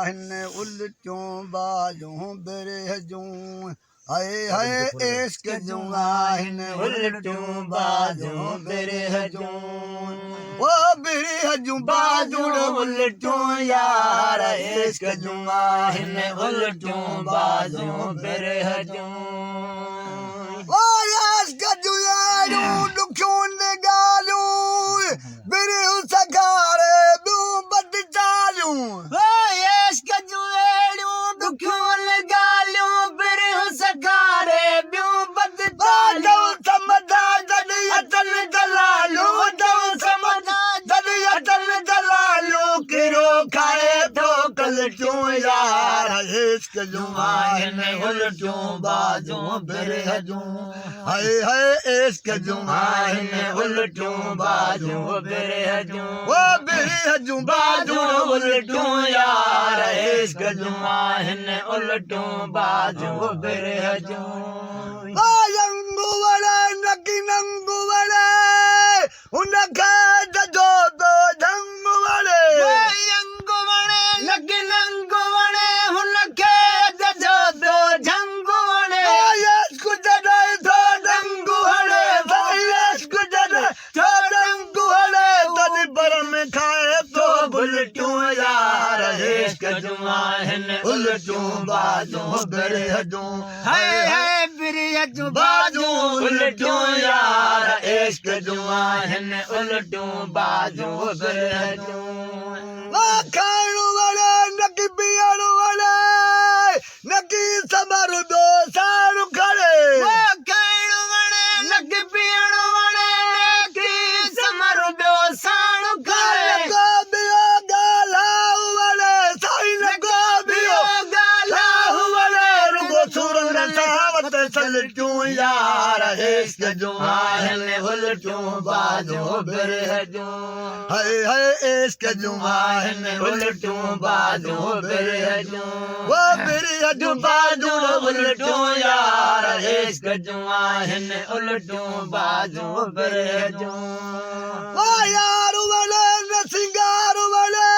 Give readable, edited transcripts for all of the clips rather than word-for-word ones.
हिन उल्टियों बाजूं बिरहजूं हाय हाय इश्क जूं हिन उल्टियों बाजूं बिरहजूं ओ बिरहजूं बाजूं उल्टियों यार इश्क जूं हिन उल्टियों बाजूं बिरहजूं ओ इश्क जूं यारूं दुखियूं निगालूं बिरहूं सगारे ॿियूं बद चालियूं ओ इश्क जूं यारूं दुखियूं निगालूं बिरहूं सगारे ॿियूं बद चालियूं समझा जॾहिं अचनि दलालूं समझा जॾहिं अचनि दलालूं किरो खाए थो कलटियूं यार इश्क जूं हिन उल्टियूं बाजूं बिरहजूं हाय हाय इश्क जूं हिन उल्टियूं बाजूं बिरहजूं ओ बिरहजूं बाजूं उल्टियूं यार इश्क जूं हिन उल्टियूं बाजूं बिरहजूं ओ यंगू वड़े नकी नंगू वड़े उनखे जजो दो झंग वड़े यंगू वड़े नकी नंगू वड़े उनखे जजो दो झंग वड़े इश्क जॾहिं थो डंग हड़े इश्क जॾहिं थो डंग हड़े तॾहिं पर में खाए थो बुलटियूं यार इश्क जूं हिन उल्टियूं बाजूं बिरहजूं हाय हाय बिरहजूं बाजूं उल्टियूं यार इश्क जूं हिन उल्टियूं बाजूं बिरहजूं खाइण वड़े नकी पीअण वड़े नकी सबर दो सारू खड़े खाइण वड़े नकी पीअण वड़े नकी समर ॿियो साणु खड़े को ॿियो ॻाल्हाए वड़े साईं को ॿियो ॻाल्हाए वड़े रुगो सुरन सावत सलटियूं यार इश्क जूं हिन उल्टियूं बाजूं बिरहजूं हाय हाय इश्क जूं हिन उल्टियूं बाजूं बिरहजूं ओ बिरहजूं बाजूं उल्टियूं यार इश्क जूं हिन उल्टियूं बाजूं बिरहजूं ओ यार वड़े न सिंगार वड़े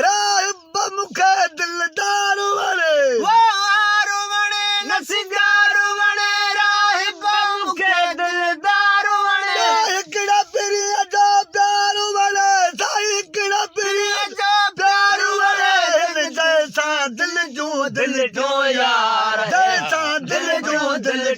राहिब मूंखे दिलदार वड़े ओ यार वड़े न सिंगार वड़े राहिब मूंखे दिलदार वड़े हिकिड़ा पिरीअ जो प्यार वड़े साईं हिकिड़ा पिरीअ जो प्यार वड़े जैसां दिल जूं यार जैसां दिल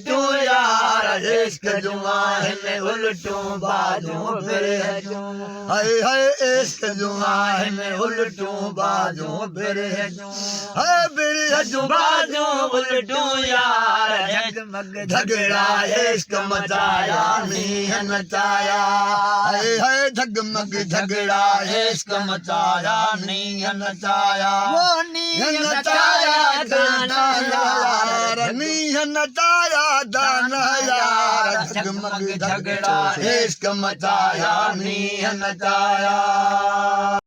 जूं यार इश्क जूं हिन उल्टियूं बाजूं बिरहजूं हाय हाय इश्क जूं हिन उल्टियूं बाजूं बिरहजूं हाय बिरहजूं बाजूं उल्टियूं यार जगमग झगड़ा इश्क मचाया मींह नचाया हाय हाय जगमग झगड़ा इश्क मचाया मींह नचाया वो मींह नचाया गाना यार मींह नचाया गाना यार जगमग झगड़ा इश्क मचाया मींह नचाया।